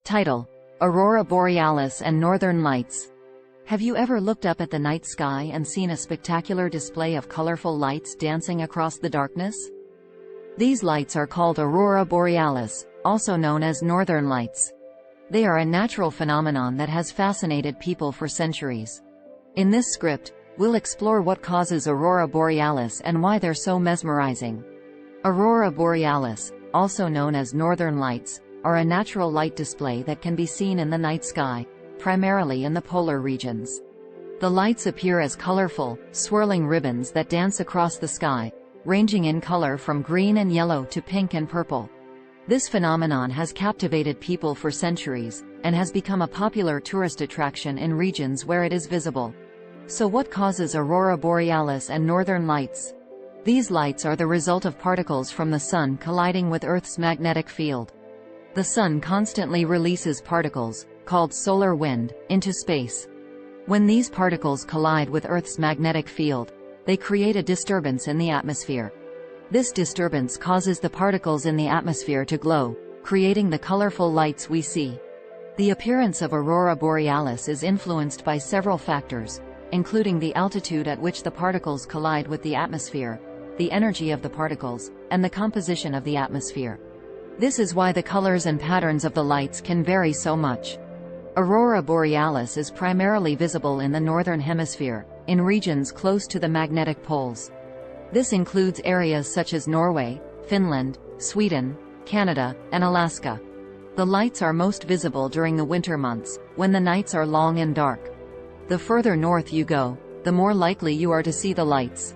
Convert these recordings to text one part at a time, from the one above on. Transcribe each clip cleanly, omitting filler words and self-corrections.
Title: Aurora Borealis and Northern Lights. Have you ever looked up at the night sky and seen a spectacular display of colorful lights dancing across the darkness? These lights are called Aurora Borealis, also known as Northern Lights. They are a natural phenomenon that has fascinated people for centuries. In this script, we'll explore what causes Aurora Borealis and why they're so mesmerizing. Aurora Borealis, also known as Northern Lights, are a natural light display that can be seen in the night sky, primarily in the polar regions. The lights appear as colorful, swirling ribbons that dance across the sky, ranging in color from green and yellow to pink and purple. This phenomenon has captivated people for centuries, and has become a popular tourist attraction in regions where it is visible. So what causes Aurora Borealis and Northern Lights? These lights are the result of particles from the Sun colliding with Earth's magnetic field. The Sun constantly releases particles, called solar wind, into space. When these particles collide with Earth's magnetic field, they create a disturbance in the atmosphere. This disturbance causes the particles in the atmosphere to glow, creating the colorful lights we see. The appearance of Aurora Borealis is influenced by several factors, including the altitude at which the particles collide with the atmosphere, the energy of the particles, and the composition of the atmosphere. This is why the colors and patterns of the lights can vary so much. Aurora Borealis is primarily visible in the northern hemisphere, in regions close to the magnetic poles. This includes areas such as Norway, Finland, Sweden, Canada, and Alaska. The lights are most visible during the winter months, when the nights are long and dark. The further north you go, the more likely you are to see the lights.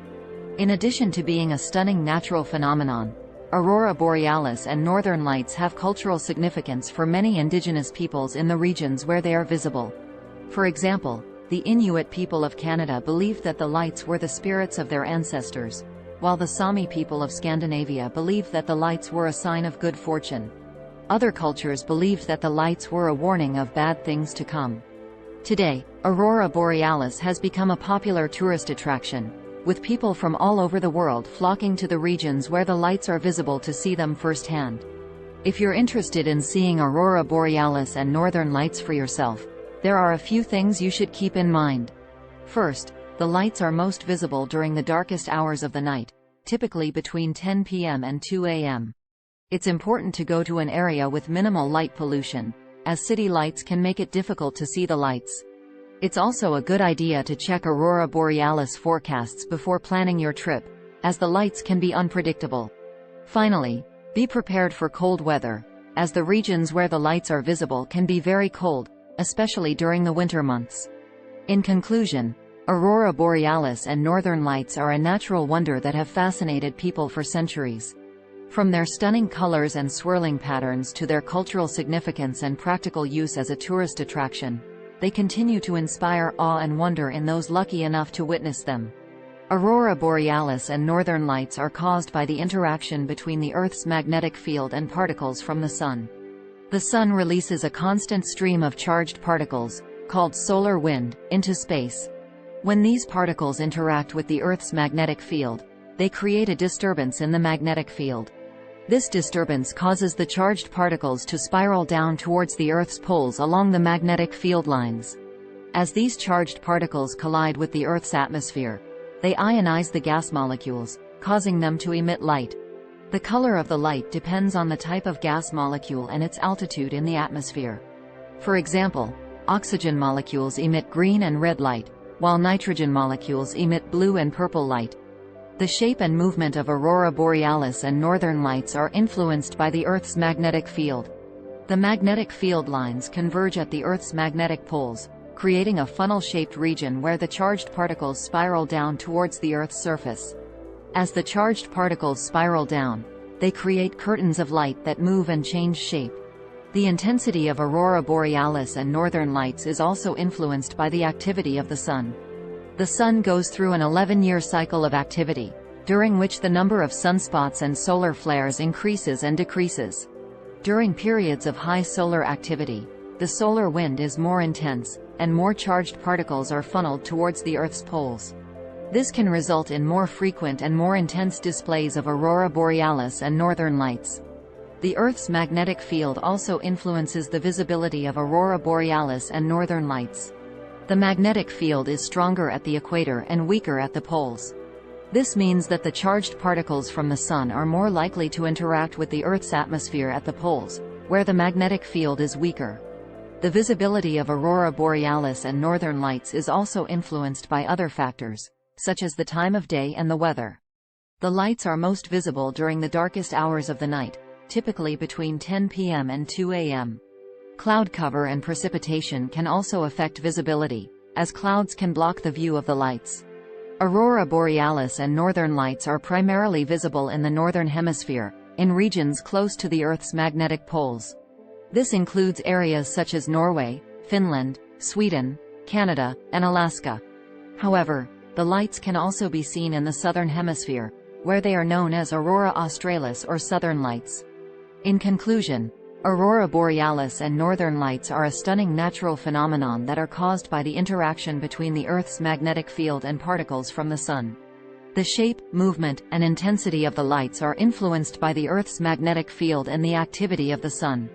In addition to being a stunning natural phenomenon, Aurora Borealis and Northern Lights have cultural significance for many indigenous peoples in the regions where they are visible. For example, the Inuit people of Canada believed that the lights were the spirits of their ancestors, while the Sami people of Scandinavia believed that the lights were a sign of good fortune. Other cultures believed that the lights were a warning of bad things to come. Today, Aurora Borealis has become a popular tourist attraction, with people from all over the world flocking to the regions where the lights are visible to see them firsthand. If you're interested in seeing Aurora Borealis and Northern Lights for yourself, there are a few things you should keep in mind. First, the lights are most visible during the darkest hours of the night, typically between 10 p.m. and 2 a.m. It's important to go to an area with minimal light pollution, as city lights can make it difficult to see the lights. It's also a good idea to check Aurora Borealis forecasts before planning your trip, as the lights can be unpredictable. Finally, be prepared for cold weather, as the regions where the lights are visible can be very cold, especially during the winter months. In conclusion, Aurora Borealis and Northern Lights are a natural wonder that have fascinated people for centuries. From their stunning colors and swirling patterns to their cultural significance and practical use as a tourist attraction, they continue to inspire awe and wonder in those lucky enough to witness them. Aurora Borealis and Northern Lights are caused by the interaction between the Earth's magnetic field and particles from the Sun. The Sun releases a constant stream of charged particles, called solar wind, into space. When these particles interact with the Earth's magnetic field, they create a disturbance in the magnetic field. This disturbance causes the charged particles to spiral down towards the Earth's poles along the magnetic field lines. As these charged particles collide with the Earth's atmosphere, they ionize the gas molecules, causing them to emit light. The color of the light depends on the type of gas molecule and its altitude in the atmosphere. For example, oxygen molecules emit green and red light, while nitrogen molecules emit blue and purple light. The shape and movement of Aurora Borealis and Northern Lights are influenced by the Earth's magnetic field. The magnetic field lines converge at the Earth's magnetic poles, creating a funnel-shaped region where the charged particles spiral down towards the Earth's surface. As the charged particles spiral down, they create curtains of light that move and change shape. The intensity of Aurora Borealis and Northern Lights is also influenced by the activity of the Sun. The Sun goes through an 11-year cycle of activity, during which the number of sunspots and solar flares increases and decreases. During periods of high solar activity, the solar wind is more intense, and more charged particles are funneled towards the Earth's poles. This can result in more frequent and more intense displays of Aurora Borealis and Northern Lights. The Earth's magnetic field also influences the visibility of Aurora Borealis and northern lights. The magnetic field is stronger at the equator and weaker at the poles. This means that the charged particles from the Sun are more likely to interact with the Earth's atmosphere at the poles, where the magnetic field is weaker. The visibility of Aurora Borealis and northern lights is also influenced by other factors, such as the time of day and the weather. The lights are most visible during the darkest hours of the night, typically between 10 p.m. and 2 a.m. Cloud cover and precipitation can also affect visibility, as clouds can block the view of the lights. Aurora Borealis and northern lights are primarily visible in the northern hemisphere, in regions close to the Earth's magnetic poles. This includes areas such as Norway, Finland, Sweden, Canada, and Alaska. However, the lights can also be seen in the southern hemisphere, where they are known as Aurora Australis or southern lights. In conclusion, Aurora Borealis and northern lights are a stunning natural phenomenon that are caused by the interaction between the Earth's magnetic field and particles from the Sun. The shape, movement, and intensity of the lights are influenced by the Earth's magnetic field and the activity of the Sun.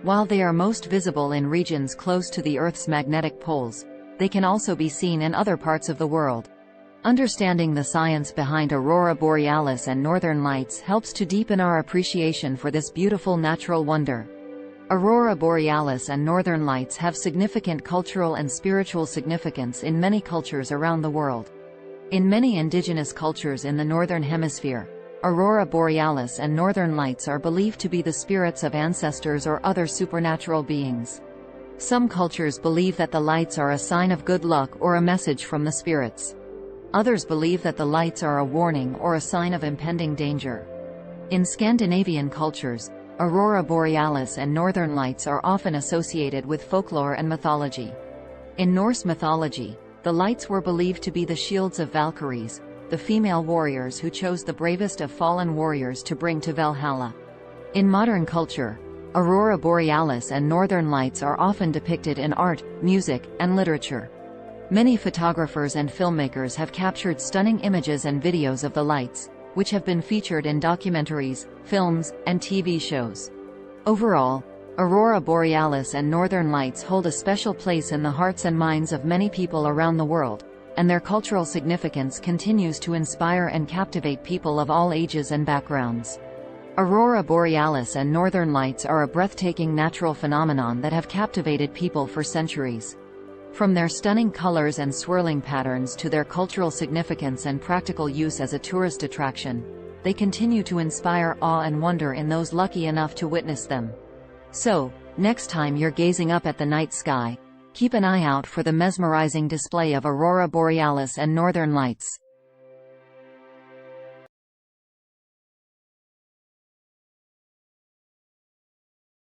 While they are most visible in regions close to the Earth's magnetic poles, they can also be seen in other parts of the world. Understanding the science behind Aurora Borealis and northern lights helps to deepen our appreciation for this beautiful natural wonder. Aurora Borealis and northern lights have significant cultural and spiritual significance in many cultures around the world. In many indigenous cultures in the northern hemisphere, Aurora Borealis and northern lights are believed to be the spirits of ancestors or other supernatural beings. Some cultures believe that the lights are a sign of good luck or a message from the spirits. Others believe that the lights are a warning or a sign of impending danger. In Scandinavian cultures, Aurora Borealis and northern lights are often associated with folklore and mythology. In Norse mythology, the lights were believed to be the shields of Valkyries, the female warriors who chose the bravest of fallen warriors to bring to Valhalla. In modern culture, Aurora Borealis and northern lights are often depicted in art, music, and literature. Many photographers and filmmakers have captured stunning images and videos of the lights, which have been featured in documentaries, films, and TV shows. Overall, Aurora Borealis and northern lights hold a special place in the hearts and minds of many people around the world, and their cultural significance continues to inspire and captivate people of all ages and backgrounds. Aurora Borealis and northern lights are a breathtaking natural phenomenon that have captivated people for centuries. From their stunning colors and swirling patterns to their cultural significance and practical use as a tourist attraction, they continue to inspire awe and wonder in those lucky enough to witness them. So, next time you're gazing up at the night sky, keep an eye out for the mesmerizing display of Aurora Borealis and northern lights.